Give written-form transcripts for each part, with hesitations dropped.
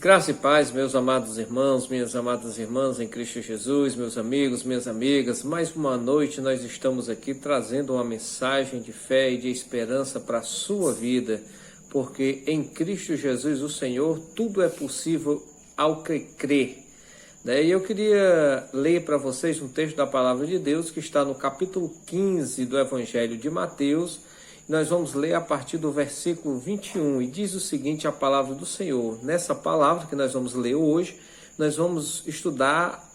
Graça e paz, meus amados irmãos, minhas amadas irmãs em Cristo Jesus, meus amigos, minhas amigas. Mais uma noite nós estamos aqui trazendo uma mensagem de fé e de esperança para a sua vida, porque em Cristo Jesus, o Senhor, tudo é possível ao que crê. E eu queria ler para vocês um texto da Palavra de Deus que está no capítulo 15 do Evangelho de Mateus. Nós vamos ler a partir do versículo 21 e diz o seguinte, a palavra do Senhor. Nessa palavra que nós vamos ler hoje, nós vamos estudar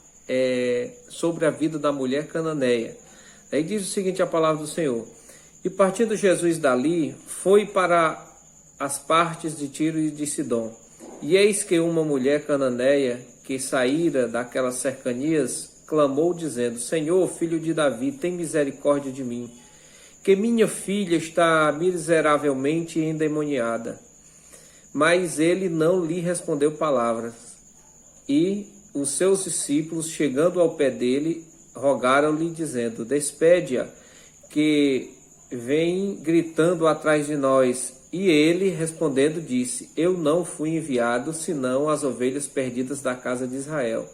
sobre a vida da mulher cananeia. Aí diz o seguinte, a palavra do Senhor. E partindo Jesus dali, foi para as partes de Tiro e de Sidom. E eis que uma mulher cananeia, que saíra daquelas cercanias, clamou dizendo, Senhor, filho de Davi, tem misericórdia de mim, que minha filha está miseravelmente endemoniada. Mas ele não lhe respondeu palavras. E os seus discípulos, chegando ao pé dele, rogaram-lhe, dizendo, despede-a, que vem gritando atrás de nós. E ele, respondendo, disse, eu não fui enviado, senão as ovelhas perdidas da casa de Israel.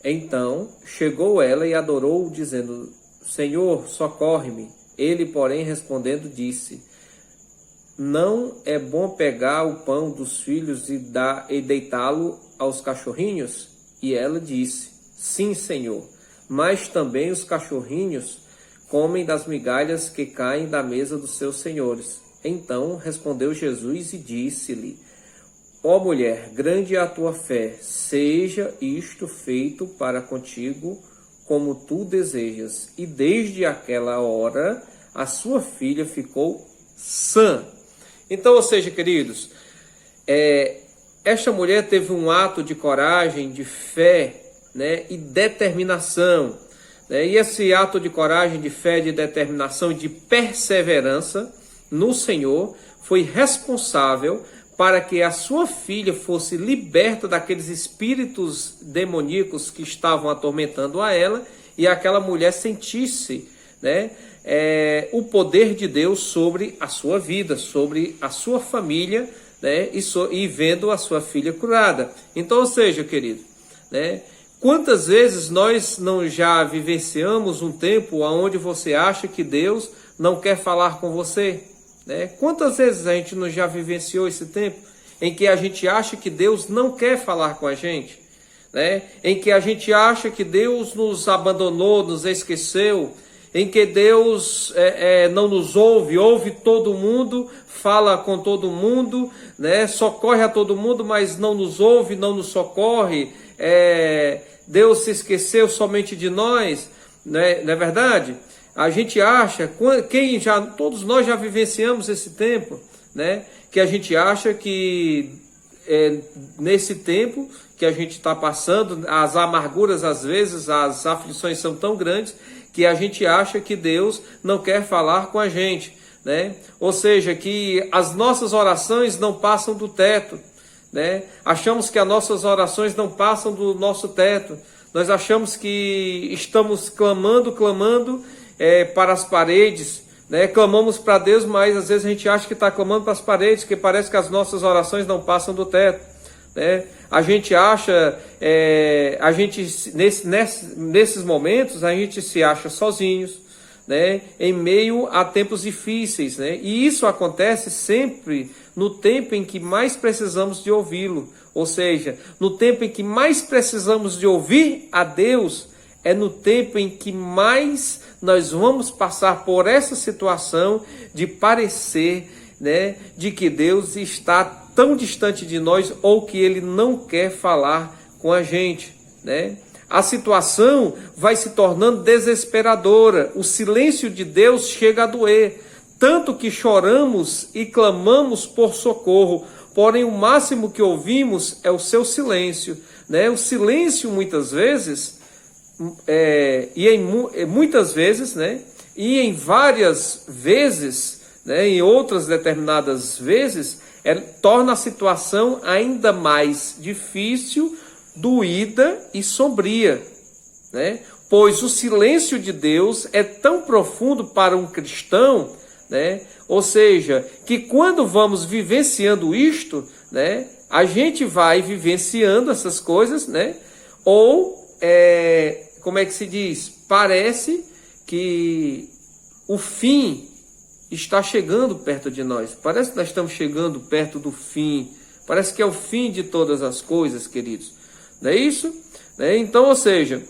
Então chegou ela e adorou, dizendo, Senhor, socorre-me. Ele, porém, respondendo, disse, não é bom pegar o pão dos filhos e deitá-lo aos cachorrinhos? E ela disse, sim, Senhor, mas também os cachorrinhos comem das migalhas que caem da mesa dos seus senhores. Então respondeu Jesus e disse-lhe, ó mulher, grande é a tua fé, seja isto feito para contigo como tu desejas. E desde aquela hora, a sua filha ficou sã. Então, ou seja, queridos, esta mulher teve um ato de coragem, de fé, e determinação. E esse ato de coragem, de fé, de determinação e de perseverança no Senhor foi responsável para que a sua filha fosse liberta daqueles espíritos demoníacos que estavam atormentando a ela e aquela mulher sentisse o poder de Deus sobre a sua vida, sobre a sua família, e vendo a sua filha curada. Então, ou seja, querido, quantas vezes nós não já vivenciamos um tempo onde você acha que Deus não quer falar com você? Quantas vezes a gente não já vivenciou esse tempo em que a gente acha que Deus não quer falar com a gente, em que a gente acha que Deus nos abandonou, nos esqueceu, em que Deus não nos ouve todo mundo, fala com todo mundo, socorre a todo mundo, mas não nos ouve, não nos socorre, Deus se esqueceu somente de nós, não é verdade? A gente acha, todos nós já vivenciamos esse tempo, que a gente acha que nesse tempo que a gente está passando, as amarguras às vezes, as aflições são tão grandes, que a gente acha que Deus não quer falar com a gente, Ou seja, que as nossas orações não passam do teto, Achamos que as nossas orações não passam do nosso teto, nós achamos que estamos clamando, para as paredes, clamamos para Deus, mas às vezes a gente acha que está clamando para as paredes, que parece que as nossas orações não passam do teto, A gente acha, nesses momentos, a gente se acha sozinhos, em meio a tempos difíceis, E isso acontece sempre no tempo em que mais precisamos de ouvi-lo, ou seja, no tempo em que mais precisamos de ouvir a Deus, é no tempo em que mais nós vamos passar por essa situação de parecer, de que Deus está tão distante de nós ou que Ele não quer falar com a gente, A situação vai se tornando desesperadora, o silêncio de Deus chega a doer, tanto que choramos e clamamos por socorro, porém o máximo que ouvimos é o seu silêncio, O silêncio muitas vezes... muitas vezes, e em várias vezes, em outras determinadas vezes, torna a situação ainda mais difícil, doída e sombria, Pois o silêncio de Deus é tão profundo para um cristão, Ou seja, que quando vamos vivenciando isto, a gente vai vivenciando essas coisas, né? Ou, como é que se diz? Parece que o fim está chegando perto de nós. Parece que nós estamos chegando perto do fim. Parece que é o fim de todas as coisas, queridos. Não é isso? Né? Então, ou seja,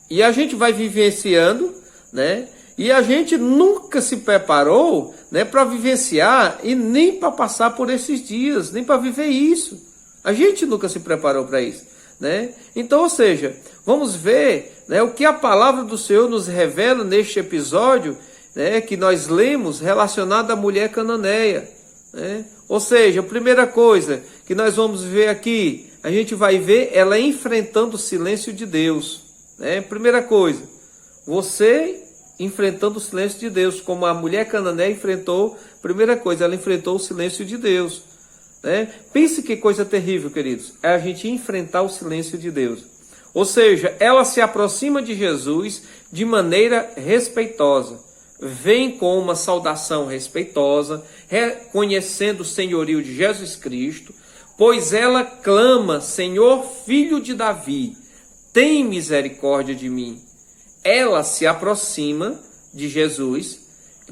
e a gente vai vivenciando, né? E a gente nunca se preparou, né, para vivenciar e nem para passar por esses dias, nem para viver isso. A gente nunca se preparou para isso, né? Então, ou seja, vamos ver, né, o que a palavra do Senhor nos revela neste episódio, né, que nós lemos relacionado à mulher cananeia, né? Ou seja, a primeira coisa que nós vamos ver aqui, a gente vai ver ela enfrentando o silêncio de Deus, né? Primeira coisa, você enfrentando o silêncio de Deus, como a mulher cananeia enfrentou. Primeira coisa, ela enfrentou o silêncio de Deus, né? Pense que coisa terrível, queridos, é a gente enfrentar o silêncio de Deus. Ou seja, ela se aproxima de Jesus de maneira respeitosa, vem com uma saudação respeitosa, reconhecendo o senhorio de Jesus Cristo, pois ela clama: Senhor, filho de Davi, tem misericórdia de mim. Ela se aproxima de Jesus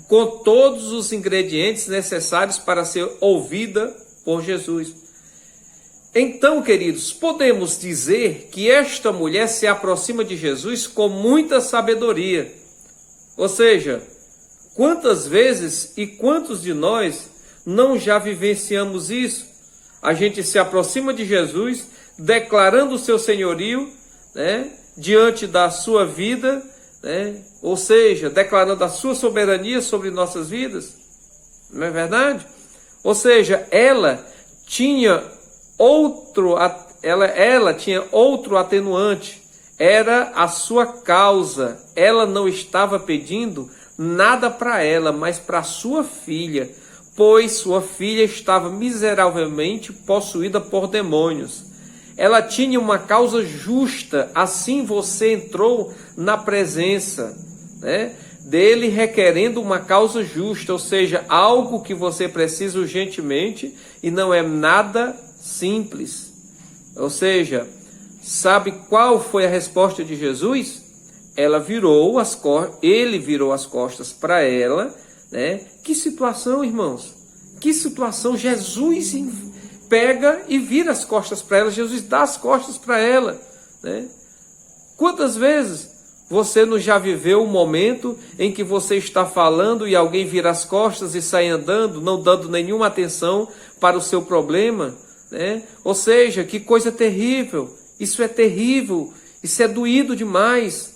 com todos os ingredientes necessários para ser ouvida por Jesus. Então, queridos, podemos dizer que esta mulher se aproxima de Jesus com muita sabedoria. Ou seja, quantas vezes e quantos de nós não já vivenciamos isso? A gente se aproxima de Jesus, declarando o seu senhorio, né, diante da sua vida, né? Ou seja, declarando a sua soberania sobre nossas vidas, não é verdade? Ou seja, ela tinha outro atenuante, era a sua causa. Ela não estava pedindo nada para ela, mas para sua filha, pois sua filha estava miseravelmente possuída por demônios. Ela tinha uma causa justa, assim você entrou na presença, né, dele requerendo uma causa justa, ou seja, algo que você precisa urgentemente e não é nada simples. Ou seja, sabe qual foi a resposta de Jesus? Ele virou as costas para ela, né? Que situação, irmãos? Que situação! Jesus pega e vira as costas para ela, Jesus dá as costas para ela, né? Quantas vezes você não já viveu um momento em que você está falando e alguém vira as costas e sai andando, não dando nenhuma atenção para o seu problema, né? Ou seja, que coisa terrível, isso é terrível, isso é doído demais,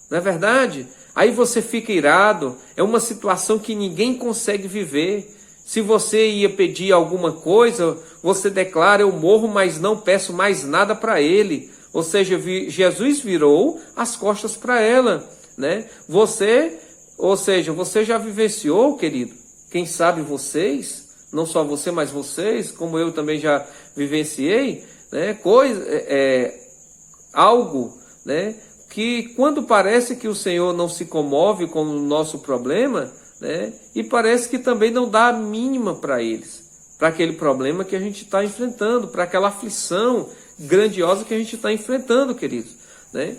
não é verdade? Aí você fica irado, é uma situação que ninguém consegue viver. Se você ia pedir alguma coisa, você declara: eu morro, mas não peço mais nada para ele. Ou seja, Jesus virou as costas para ela, né? Você já vivenciou, querido? Quem sabe vocês, não só você, mas vocês, como eu também já vivenciei, né? Algo, né, que quando parece que o Senhor não se comove com o nosso problema, né, e parece que também não dá a mínima para eles, para aquele problema que a gente está enfrentando, para aquela aflição grandiosa que a gente está enfrentando, queridos, né?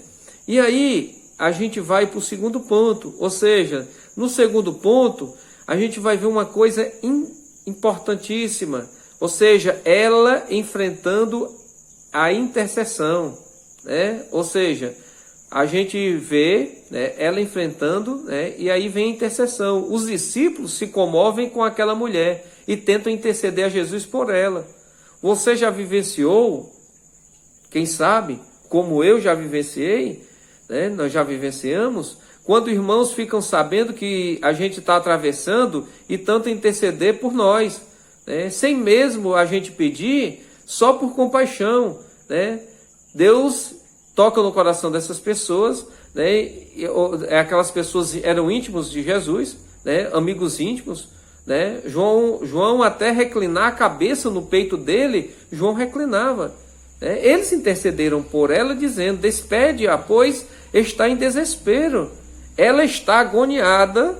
E aí a gente vai para o segundo ponto, ou seja, no segundo ponto a gente vai ver uma coisa importantíssima, ou seja, ela enfrentando a intercessão, né? Ou seja, a gente vê, né, ela enfrentando, né, e aí vem a intercessão. Os discípulos se comovem com aquela mulher e tentam interceder a Jesus por ela. Você já vivenciou, quem sabe, como eu já vivenciei, né, nós já vivenciamos, quando irmãos ficam sabendo que a gente está atravessando e tentam interceder por nós, né, sem mesmo a gente pedir, só por compaixão, né? Deus toca no coração dessas pessoas, né? Aquelas pessoas eram íntimos de Jesus, né? Amigos íntimos, né? João até reclinar a cabeça no peito dele, João reclinava, né? Eles intercederam por ela dizendo: despede-a, pois está em desespero, ela está agoniada,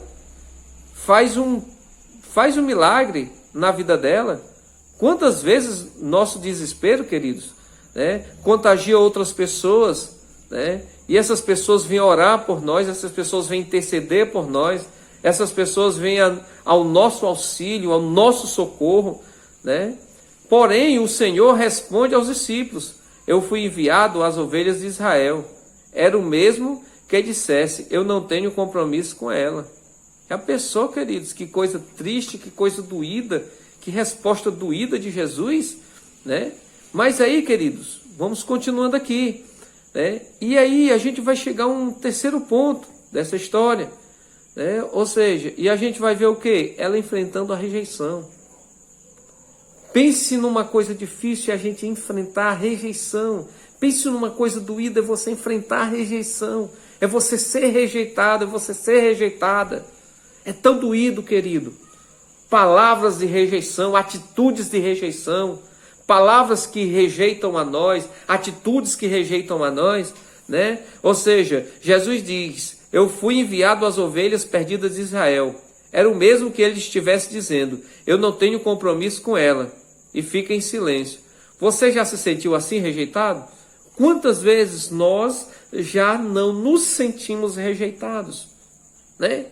faz um milagre na vida dela, Quantas vezes nosso desespero, queridos, né, contagia outras pessoas, né, e essas pessoas vêm orar por nós, essas pessoas vêm interceder por nós, essas pessoas vêm ao nosso auxílio, ao nosso socorro, né? Porém, o Senhor responde aos discípulos: eu fui enviado às ovelhas de Israel. Era o mesmo que dissesse: eu não tenho compromisso com ela. Já pensou, queridos, que coisa triste, que coisa doída, que resposta doída de Jesus, né? Mas aí, queridos, vamos continuando aqui, né? E aí a gente vai chegar a um terceiro ponto dessa história, né? Ou seja, e a gente vai ver o quê? Ela enfrentando a rejeição. Pense numa coisa difícil, é a gente enfrentar a rejeição. Pense numa coisa doída, é você enfrentar a rejeição. É você ser rejeitado, é você ser rejeitada. É tão doído, querido. Palavras de rejeição, atitudes de rejeição, palavras que rejeitam a nós, atitudes que rejeitam a nós, né? Ou seja, Jesus diz: eu fui enviado às ovelhas perdidas de Israel. Era o mesmo que ele estivesse dizendo: eu não tenho compromisso com ela. E fica em silêncio. Você já se sentiu assim, rejeitado? Quantas vezes nós já não nos sentimos rejeitados, né?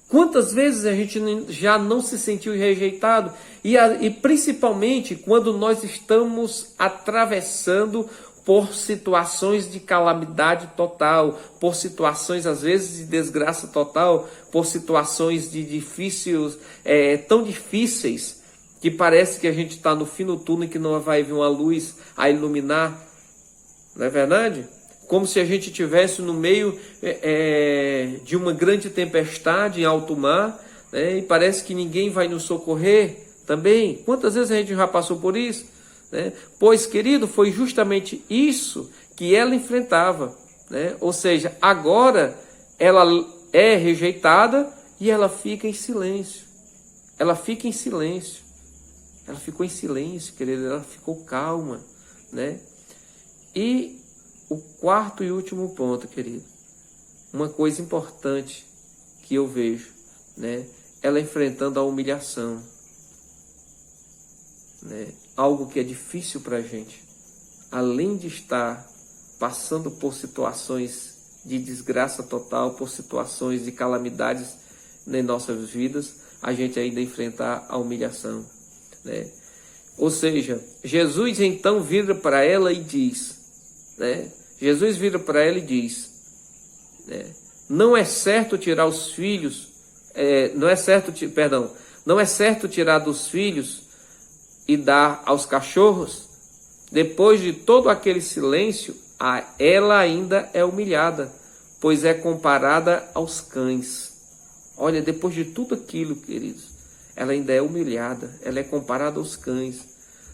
Quantas vezes a gente já não se sentiu rejeitado? E principalmente quando nós estamos atravessando por situações de calamidade total, por situações às vezes de desgraça total, por situações de tão difíceis, que parece que a gente está no fim do túnel e que não vai vir uma luz a iluminar. Não é verdade? Como se a gente estivesse no meio de uma grande tempestade em alto mar, né? E parece que ninguém vai nos socorrer também. Quantas vezes a gente já passou por isso, né? Pois, querido, foi justamente isso que ela enfrentava, né? Ou seja, agora ela é rejeitada e ela fica em silêncio. Ela fica em silêncio. Ela ficou em silêncio, querido. Ela ficou calma, né? E o quarto e último ponto, querido, uma coisa importante que eu vejo, né? Ela enfrentando a humilhação, né? Algo que é difícil para a gente, além de estar passando por situações de desgraça total, por situações de calamidades em nossas vidas, a gente ainda enfrentar a humilhação, né? Ou seja, Jesus então vira para ela e diz, né? Jesus vira para ela e diz, né? Não é certo tirar os filhos, não é certo tirar dos filhos e dar aos cachorros. Depois de todo aquele silêncio, ela ainda é humilhada, pois é comparada aos cães. Olha, depois de tudo aquilo, queridos, ela ainda é humilhada, ela é comparada aos cães,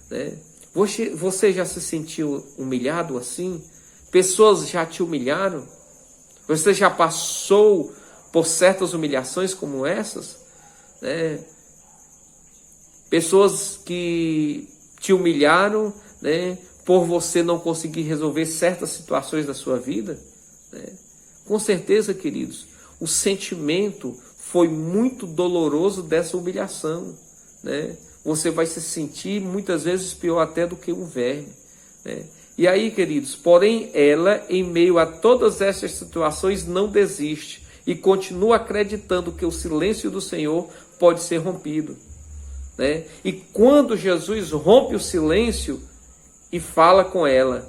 né? Você já se sentiu humilhado assim? Pessoas já te humilharam? Você já passou por certas humilhações como essas, né? Pessoas que te humilharam, né, por você não conseguir resolver certas situações da sua vida, né? Com certeza, queridos, o sentimento foi muito doloroso dessa humilhação, né? Você vai se sentir muitas vezes pior até do que um verme, né? E aí, queridos, porém ela, em meio a todas essas situações, não desiste e continua acreditando que o silêncio do Senhor pode ser rompido, né? E quando Jesus rompe o silêncio e fala com ela,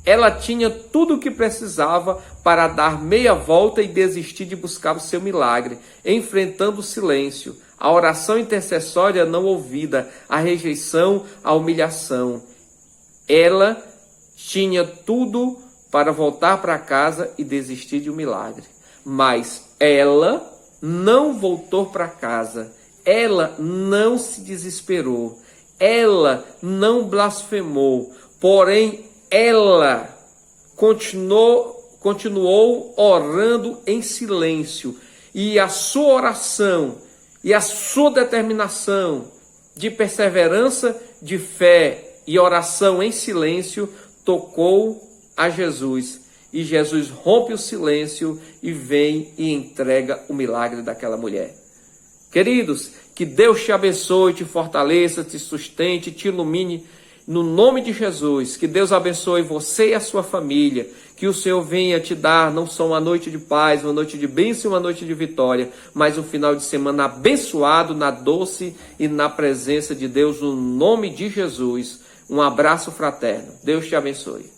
ela tinha tudo o que precisava para dar meia volta e desistir de buscar o seu milagre, enfrentando o silêncio, a oração intercessória não ouvida, a rejeição, a humilhação. Ela tinha tudo para voltar para casa e desistir de um milagre. Mas ela não voltou para casa. Ela não se desesperou. Ela não blasfemou. Porém, ela continuou orando em silêncio. E a sua oração e a sua determinação de perseverança, de fé e oração em silêncio tocou a Jesus. E Jesus rompe o silêncio e vem e entrega o milagre daquela mulher. Queridos, que Deus te abençoe, te fortaleça, te sustente, te ilumine, no nome de Jesus. Que Deus abençoe você e a sua família. Que o Senhor venha te dar não só uma noite de paz, uma noite de bênção e uma noite de vitória, mas um final de semana abençoado na doce e na presença de Deus, no nome de Jesus. Um abraço fraterno. Deus te abençoe.